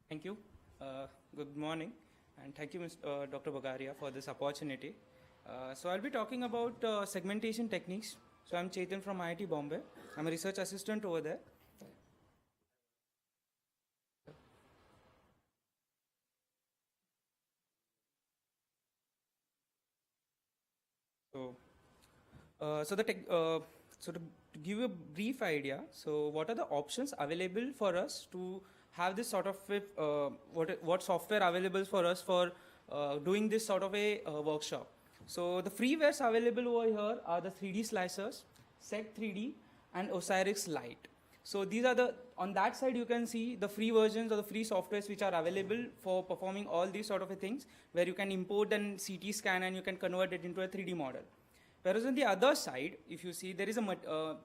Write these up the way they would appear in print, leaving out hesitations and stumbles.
Thank you. Good morning, and thank you, Dr. Bagaria, for this opportunity. So I'll be talking about segmentation techniques. So I'm Chetan from IIT Bombay. I'm a research assistant over there. So, to give you a brief idea, so what are the options available for us to have this sort of what software available for us for doing this sort of a workshop? So the freewares available over here are the 3D slicers, Seg 3D, and Osiris Lite. So these are on that side you can see the free versions or the free softwares which are available for performing all these sort of things, where you can import an CT scan and you can convert it into a 3D model. Whereas on the other side, if you see, there is a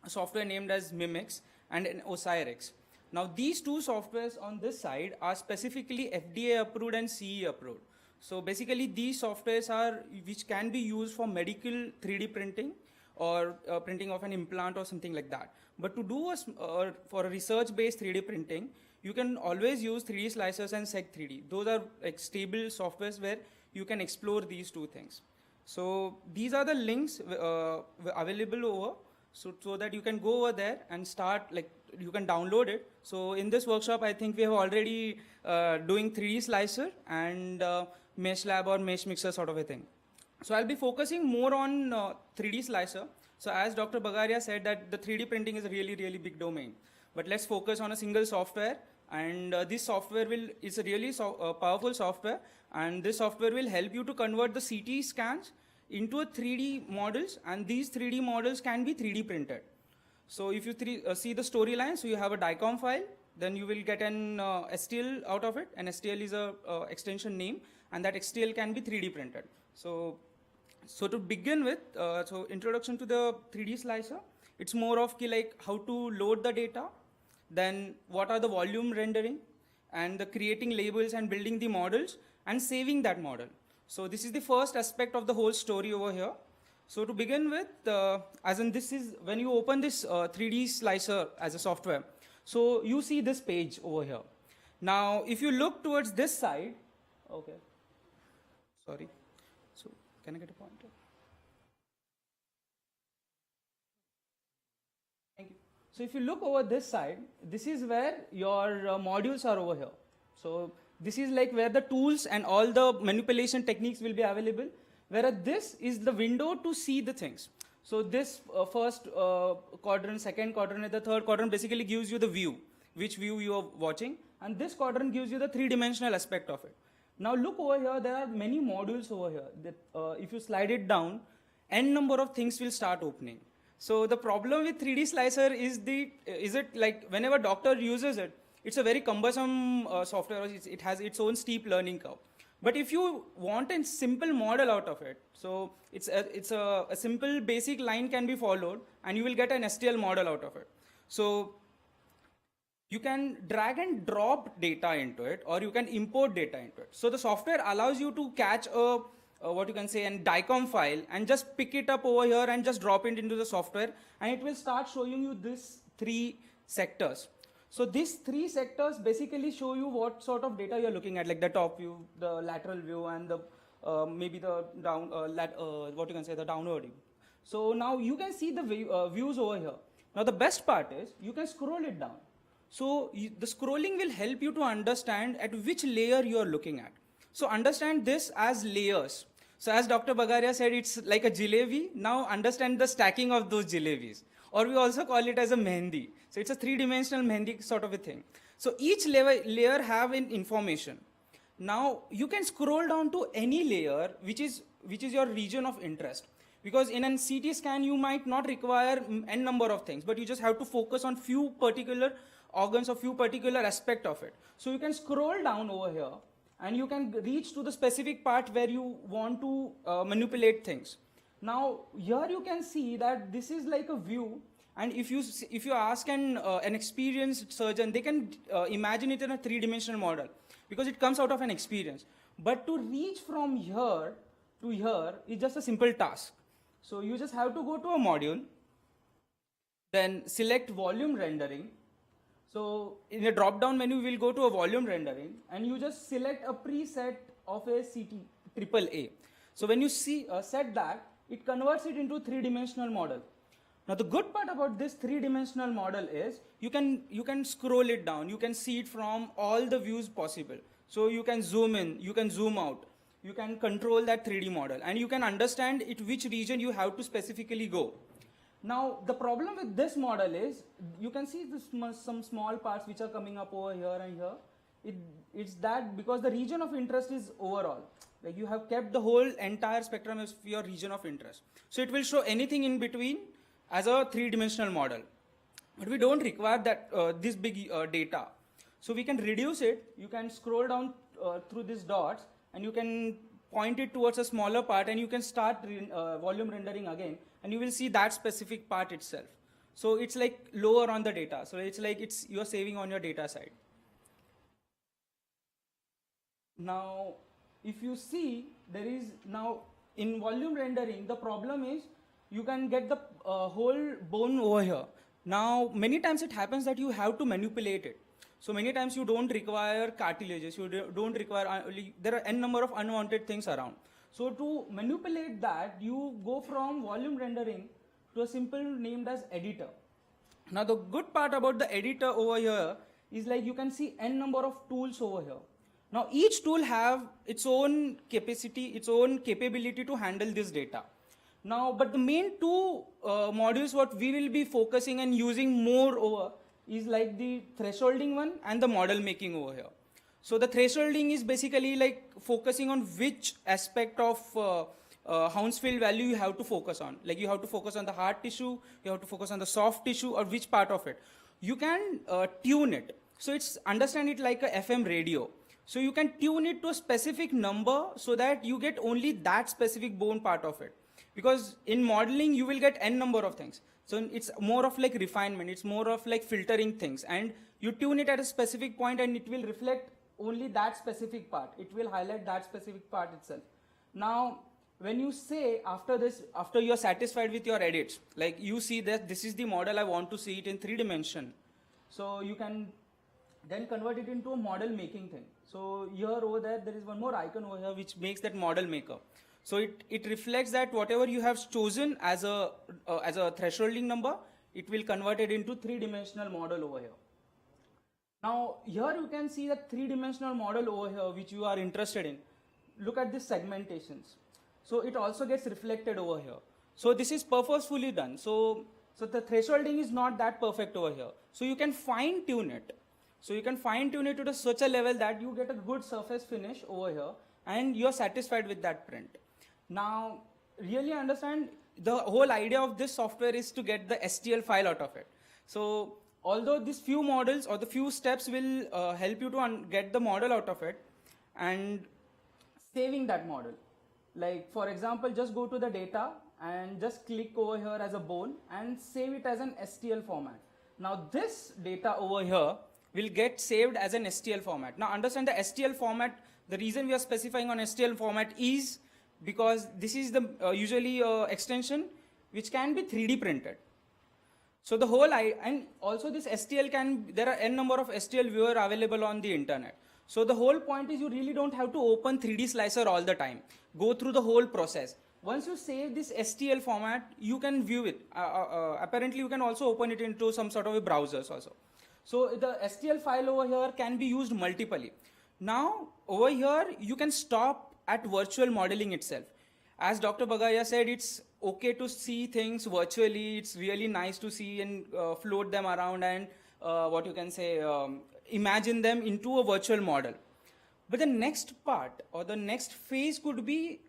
software named as Mimix and an Osiris. Now these two softwares on this side are specifically FDA approved and CE approved. So basically these softwares are which can be used for medical 3D printing or printing of an implant or something like that. But to do for a research-based 3D printing, you can always use 3D slicers and Seg 3D. Those are like stable softwares where you can explore these two things. So these are the links available over, so that you can go over there and start, like, you can download it. So in this workshop, I think we have already doing 3D slicer and MeshLab or Meshmixer sort of a thing. So I'll be focusing more on 3D slicer. So as Dr. Bagaria said, that the 3D printing is a really, really big domain. But let's focus on a single software. And this software is a really powerful software. And this software will help you to convert the CT scans into a 3D models. And these 3D models can be 3D printed. So if you see the storyline, so you have a DICOM file, then you will get an STL out of it. And STL is a extension name, and that STL can be 3D printed. So to begin with, so introduction to the 3D slicer, it's more of like how to load the data, then what are the volume rendering, and the creating labels and building the models and saving that model. So this is the first aspect of the whole story over here. So to begin with, as in this is when you open this 3D slicer as a software, so you see this page over here. Now, if you look towards this side, okay, sorry. So can I get a pointer? Thank you. So if you look over this side, this is where your modules are over here. So this is like where the tools and all the manipulation techniques will be available, whereas this is the window to see the things. So this first quadrant, second quadrant, and the third quadrant basically gives you the view, which view you are watching, and this quadrant gives you the three-dimensional aspect of it. Now look over here, there are many modules over here that if you slide it down, n number of things will start opening. So the problem with 3D slicer is it like whenever doctor uses it, it's a very cumbersome software. It has its own steep learning curve. But if you want a simple model out of it, so it's a simple basic line can be followed, and you will get an STL model out of it. So you can drag and drop data into it, or you can import data into it. So the software allows you to catch a what you can say, an DICOM file, and just pick it up over here and just drop it into the software, and it will start showing you these three sectors. So these three sectors basically show you what sort of data you're looking at, like the top view, the lateral view, and the maybe the down what you can say, the downward view. So now you can see the views over here. Now the best part is you can scroll it down. So the scrolling will help you to understand at which layer you are looking at. So understand this as layers. So as Dr. Bagaria said, it's like a jalebi. Now understand the stacking of those jalebis. Or we also call it as a mehendi. So it's a three-dimensional mehendi sort of a thing. So each layer have an information. Now you can scroll down to any layer which is your region of interest. Because in a CT scan, you might not require n number of things, but you just have to focus on few particular organs or few particular aspect of it. So you can scroll down over here, and you can reach to the specific part where you want to manipulate things. Now here you can see that this is like a view, and if you ask an experienced surgeon, they can imagine it in a three-dimensional model because it comes out of an experience. But to reach from here to here is just a simple task. So you just have to go to a module, then select volume rendering. So in a drop down menu, we'll go to a volume rendering and you just select a preset of a CT AAA. So when you see set that, it converts it into three-dimensional model. Now the good part about this three-dimensional model is you can scroll it down, you can see it from all the views possible. So you can zoom in, you can zoom out, you can control that 3D model, and you can understand it which region you have to specifically go. Now the problem with this model is you can see this, some small parts which are coming up over here and here. It's that because the region of interest is overall. Like you have kept the whole entire spectrum as your region of interest. So it will show anything in between as a three-dimensional model. But we don't require that this big data. So we can reduce it. You can scroll down through these dots and you can point it towards a smaller part and you can start volume rendering again and you will see that specific part itself. So it's like lower on the data. So it's like you're saving on your data side. Now, if you see, there is now in volume rendering, the problem is you can get the whole bone over here. Now, many times it happens that you have to manipulate it. So many times you don't require cartilages, you don't require, there are n number of unwanted things around. So to manipulate that, you go from volume rendering to a simple named as editor. Now the good part about the editor over here is like you can see n number of tools over here. Now each tool have its own capacity, its own capability to handle this data. Now, but the main two modules what we will be focusing and using more over is like the thresholding one and the model making over here. So the thresholding is basically like focusing on which aspect of Hounsfield value you have to focus on. Like you have to focus on the hard tissue, you have to focus on the soft tissue, or which part of it. You can tune it. So it's understand it like a FM radio. So you can tune it to a specific number so that you get only that specific bone part of it. Because in modeling, you will get n number of things. So it's more of like refinement. It's more of like filtering things. And you tune it at a specific point and it will reflect only that specific part. It will highlight that specific part itself. Now, when you say after this, after you're satisfied with your edits, like you see that this is the model I want to see it in 3 dimension. So you can then convert it into a model making thing. So here over there is one more icon over here which makes that model maker. So it reflects that whatever you have chosen as a thresholding number, it will convert it into 3-dimensional model over here. Now here you can see that 3-dimensional model over here which you are interested in. Look at this segmentations. So it also gets reflected over here. So this is purposefully done. So the thresholding is not that perfect over here. So you can fine tune it. So you can fine tune it to such a level that you get a good surface finish over here and you're satisfied with that print. Now, really understand the whole idea of this software is to get the STL file out of it. So although these few models or the few steps will help you to get the model out of it and saving that model. Like for example, just go to the data and just click over here as a bone and save it as an STL format. Now this data over here will get saved as an STL format. Now understand the STL format, the reason we are specifying on STL format is because this is the usually extension which can be 3D printed. So the whole, and also this STL there are n number of STL viewer available on the internet. So the whole point is you really don't have to open 3D slicer all the time. Go through the whole process. Once you save this STL format, you can view it. Apparently you can also open it into some sort of a browsers also. So the STL file over here can be used multiply. Now over here you can stop at virtual modeling itself. As Dr. Bagaria said, it's okay to see things virtually. It's really nice to see and float them around and what you can say, imagine them into a virtual model. But the next part or the next phase could be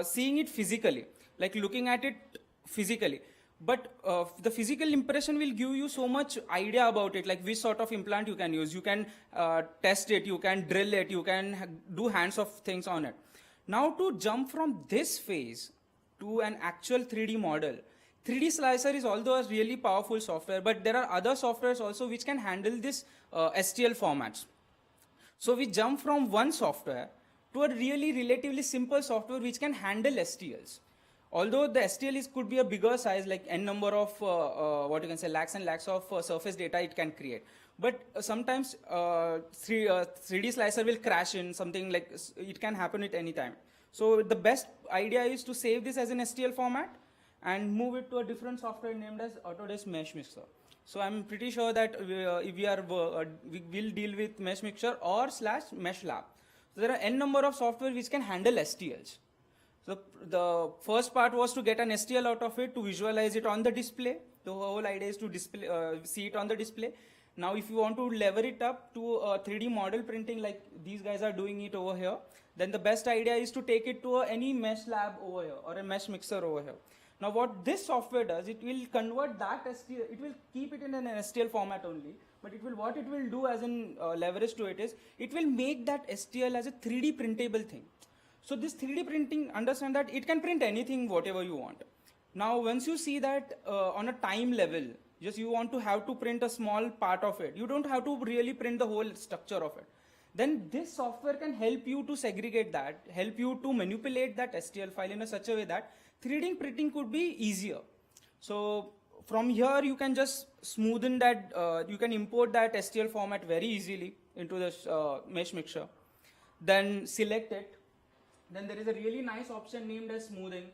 seeing it physically, like looking at it physically. But the physical impression will give you so much idea about it, like which sort of implant you can use. You can test it, you can drill it, you can do hands-off things on it. Now to jump from this phase to an actual 3D model, 3D Slicer is although a really powerful software, but there are other softwares also which can handle this STL formats. So we jump from one software to a really relatively simple software which can handle STLs. Although the STL could be a bigger size, like n number of what you can say lakhs and lakhs of surface data it can create. But sometimes 3D slicer will crash in something like it can happen at any time. So the best idea is to save this as an STL format and move it to a different software named as Autodesk Meshmixer. So I'm pretty sure that we will deal with Meshmixer or / MeshLab. So there are n number of software which can handle STLs. So the first part was to get an STL out of it, to visualize it on the display. The whole idea is to display, see it on the display. Now if you want to lever it up to 3D model printing like these guys are doing it over here, then the best idea is to take it to any mesh lab over here or a Meshmixer over here. Now what this software does, it will convert that STL, it will keep it in an STL format only, but what it will do as in leverage to it is, it will make that STL as a 3D printable thing. So this 3D printing, understand that it can print anything, whatever you want. Now, once you see that on a time level, just you want to have to print a small part of it. You don't have to really print the whole structure of it. Then this software can help you to segregate that, help you to manipulate that STL file in such a way that 3D printing could be easier. So from here, you can just smoothen that, you can import that STL format very easily into this Meshmixer. Then select it. Then there is a really nice option named as smoothing.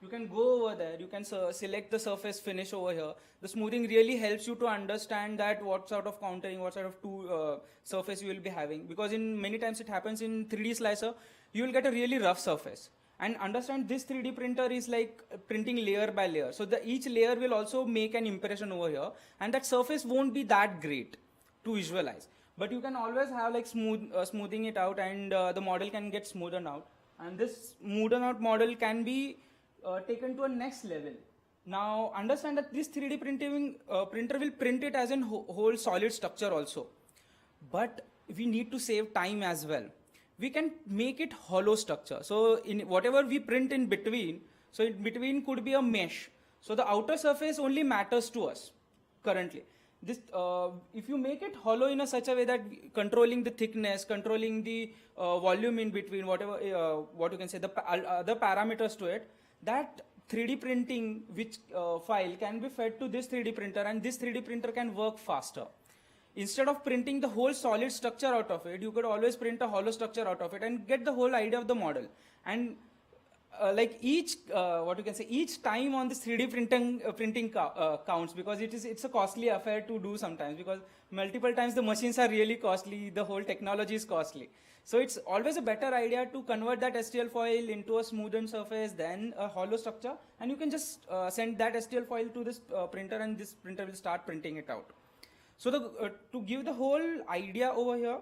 You can go over there, you can select the surface finish over here. The smoothing really helps you to understand that what sort of countering, what sort of surface you will be having. Because in many times it happens in 3D slicer, you will get a really rough surface. And understand this 3D printer is like printing layer by layer. So each layer will also make an impression over here, and that surface won't be that great to visualize. But you can always have like smoothing it out, and the model can get smoothened out. And this smoothened out model can be taken to a next level. Now understand that this 3D printing printer will print it as a whole solid structure also. But we need to save time as well. We can make it hollow structure. So in whatever we print in between, so in between could be a mesh. So the outer surface only matters to us currently. This, if you make it hollow in such a way that controlling the thickness, controlling the volume in between, whatever, what you can say, the other parameters to it, that 3D printing which file can be fed to this 3D printer, and this 3D printer can work faster. Instead of printing the whole solid structure out of it, you could always print a hollow structure out of it and get the whole idea of the model. And like each, what you can say, each time on this 3D printing counts, because it's a costly affair to do sometimes, because multiple times the machines are really costly, the whole technology is costly. So it's always a better idea to convert that STL file into a smoothened surface, then a hollow structure, and you can just send that STL file to this printer, and this printer will start printing it out. So to give the whole idea over here,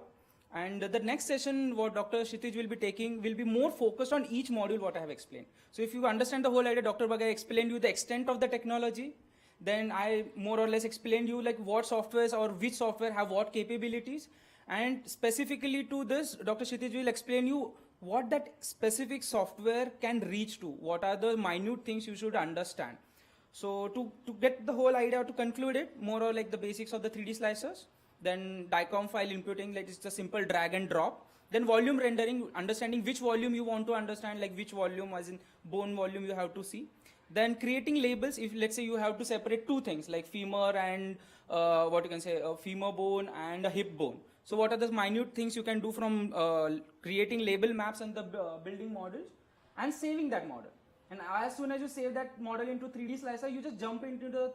and the next session what Dr. Kshitij will be taking will be more focused on each module what I have explained. So if you understand the whole idea, Dr. Pakhare explained you the extent of the technology, then I more or less explained you like what softwares or which software have what capabilities, and specifically to this, Dr. Kshitij will explain you what that specific software can reach to, what are the minute things you should understand. So to get the whole idea, to conclude it, more or like the basics of the 3D slicers, then DICOM file inputting, like it's a simple drag and drop, then volume rendering, understanding which volume you want to understand, like which volume as in bone volume you have to see. Then creating labels, if let's say you have to separate two things like femur and what you can say, a femur bone and a hip bone. So what are the minute things you can do from creating label maps and the building models and saving that model. And as soon as you save that model into 3D slicer, you just jump into the,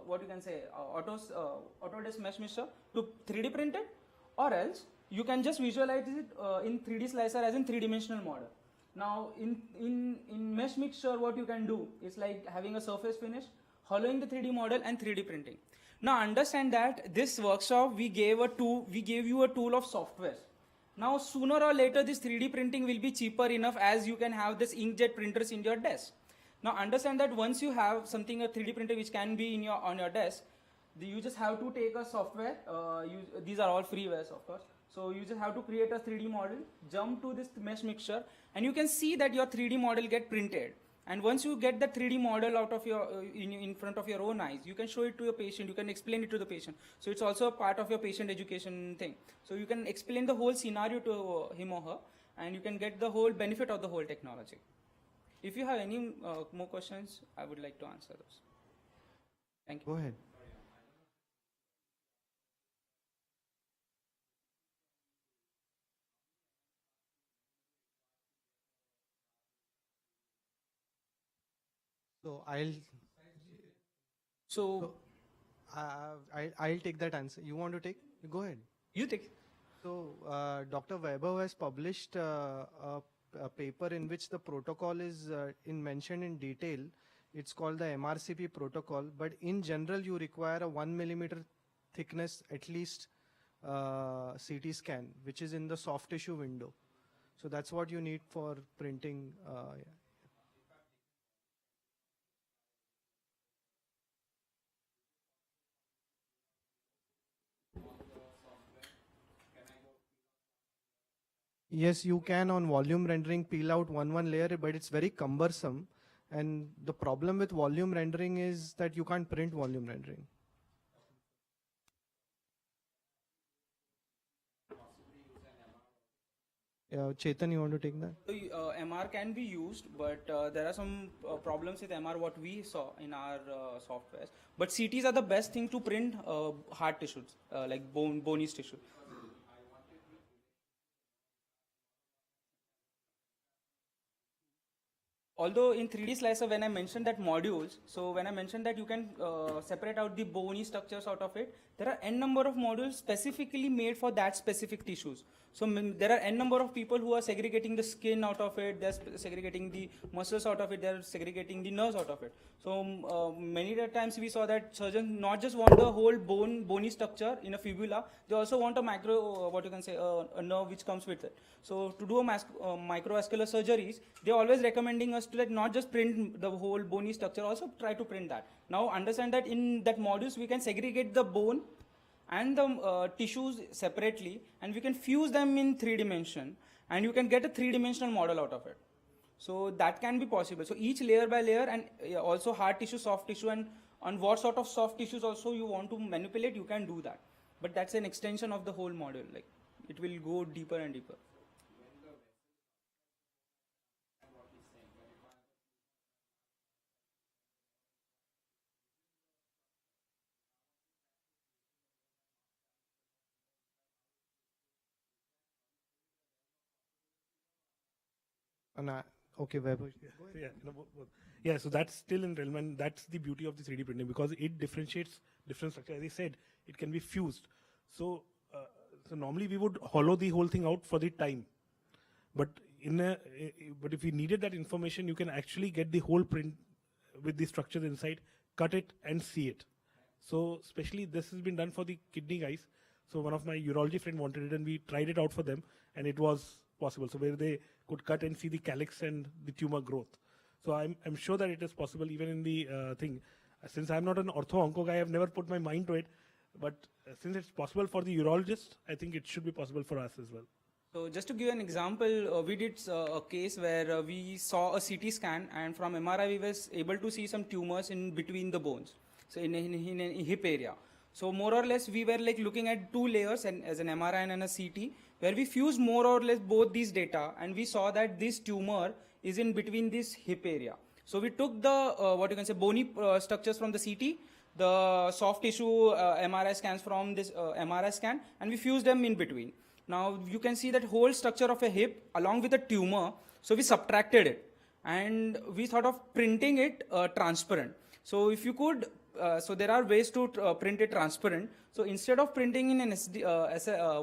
what you can say, Autodesk Meshmixer to 3D print it, or else you can just visualize it in 3D slicer as in 3-dimensional model. Now in Meshmixer, what you can do is like having a surface finish, hollowing the 3D model and 3D printing. Now understand that this workshop, we gave you a tool of software. Now, sooner or later, this 3D printing will be cheaper enough as you can have this inkjet printers in your desk. Now, understand that once you have something, a 3D printer which can be on your desk, you just have to take a software. These are all freewares, of course. So you just have to create a 3D model, jump to this Meshmixer, and you can see that your 3D model get printed. And once you get the 3D model out of your in front of your own eyes, you can show it to your patient, you can explain it to the patient. So it's also a part of your patient education thing. So you can explain the whole scenario to him or her, and you can get the whole benefit of the whole technology. If you have any more questions, I would like to answer those. Thank you. Go ahead. So So I'll take that answer. You want to take? Go ahead. you take. So Dr. Vaibhav has published a paper in which the protocol is mentioned in detail. It's called the MRCP protocol, but in general you require a 1 millimeter thickness at least CT scan, which is in the soft tissue window. So that's what you need for printing. Yes, you can on volume rendering peel out one layer, but it's very cumbersome. And the problem with volume rendering is that you can't print volume rendering. Chetan, you want to take that? So, MR can be used, but there are some problems with MR what we saw in our softwares. But CTs are the best thing to print hard tissues, like bony tissue. Although in 3D slicer, when I mentioned that modules, so when I mentioned that you can separate out the bony structures out of it, there are n number of modules specifically made for that specific tissues. So there are n number of people who are segregating the skin out of it, they're segregating the muscles out of it, they're segregating the nerves out of it. So many times we saw that surgeons not just want the whole bony structure in a fibula, they also want a micro, what you can say, a nerve which comes with it. So to do a microvascular surgeries, they're always recommending us to not just print the whole bony structure, also try to print that. Now understand that in that modules we can segregate the bone and the tissues separately, and we can fuse them in 3D, and you can get a 3-dimensional model out of it. So that can be possible. So each layer by layer, and also hard tissue, soft tissue, and on what sort of soft tissues also you want to manipulate, you can do that. But that's an extension of the whole model. Like it will go deeper and deeper. Okay, Vaibhav. Yeah, so that's still in realm, and that's the beauty of the 3D printing, because it differentiates different structures. As I said, it can be fused. So, so normally we would hollow the whole thing out for the time, but but if we needed that information, you can actually get the whole print with the structures inside, cut it and see it. So especially this has been done for the kidney guys. So one of my urology friend wanted it, and we tried it out for them, and it was possible. So where they could cut and see the calyx and the tumor growth. So I'm sure that it is possible even in the thing. Since I'm not an ortho-onco guy, I've never put my mind to it. But since it's possible for the urologist, I think it should be possible for us as well. So just to give an example, we did a case where we saw a CT scan, and from MRI we was able to see some tumors in between the bones, so in a hip area. So more or less we were like looking at two layers, and as an MRI and a CT, where we fused more or less both these data, and we saw that this tumor is in between this hip area. So we took the what you can say bony structures from the CT, the soft tissue MRI scans from this MRI scan, and we fused them in between. Now you can see that whole structure of a hip along with a tumor. So we subtracted it, and we thought of printing it transparent. So if you could, so there are ways to print it transparent. So instead of printing in an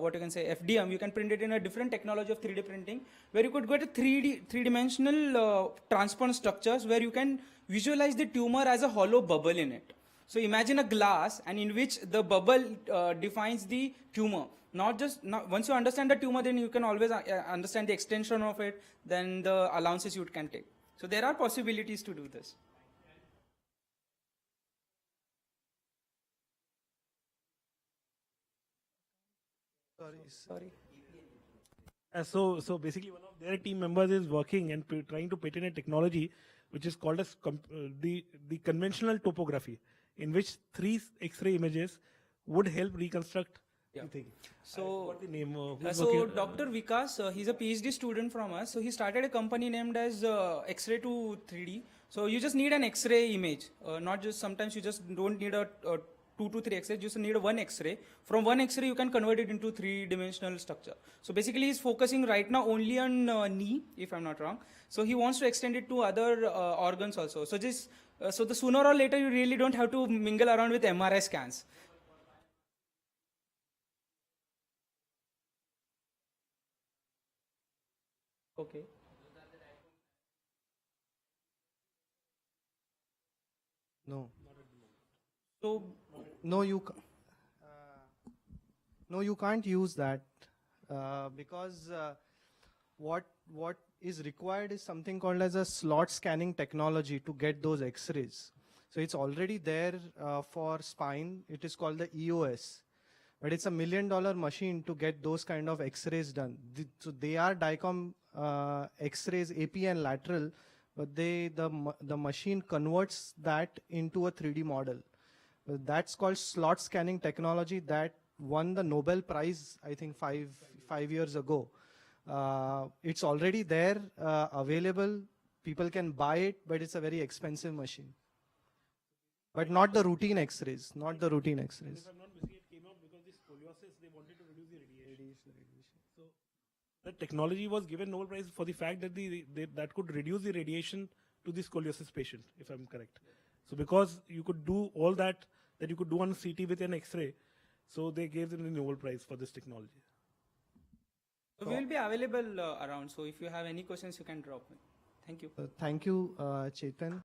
what you can say FDM, you can print it in a different technology of 3D printing, where you could get a three-dimensional transparent structures where you can visualize the tumor as a hollow bubble in it. So imagine a glass, and in which the bubble defines the tumor. Once you understand the tumor, then you can always understand the extension of it, then the allowances you can take. So there are possibilities to do this. Sorry. So basically one of their team members is working and trying to patent a technology which is called as the conventional topography, in which 3 X-ray images would help reconstruct Yeah. You think? So, What the name? Who's so working- Dr. Vikas, he's a PhD student from us. So he started a company named as X-ray to 3D. So you just need an X-ray image, not just sometimes you just don't need a 2 to 3 X-ray. You just need a 1 X-ray. From 1 X-ray, you can convert it into 3-dimensional structure. So basically, he's focusing right now only on knee, if I'm not wrong. So he wants to extend it to other organs also. So just so the sooner or later, you really don't have to mingle around with MRI scans. Okay. No. So No, no, you can't use that because what is required is something called as a slot scanning technology to get those X-rays. So it's already there for spine. It is called the EOS, but it's $1 million machine to get those kind of X-rays done. So they are DICOM X-rays, AP and lateral, but the machine converts that into a 3D model. That's called slot scanning technology that won the Nobel Prize, I think, five years ago. It's already there, available. People can buy it, but it's a very expensive machine. But not the routine X-rays, not the routine X-rays. If I'm not mistaken, it came out because the scoliosis, they wanted to reduce the radiation. So the technology was given Nobel Prize for the fact that that could reduce the radiation to the scoliosis patient, if I'm correct. So because you could do all that you could do on CT with an X-ray, so they gave them the Nobel Prize for this technology. we will be available around. So if you have any questions, you can drop me. Thank you. Thank you, Chetan.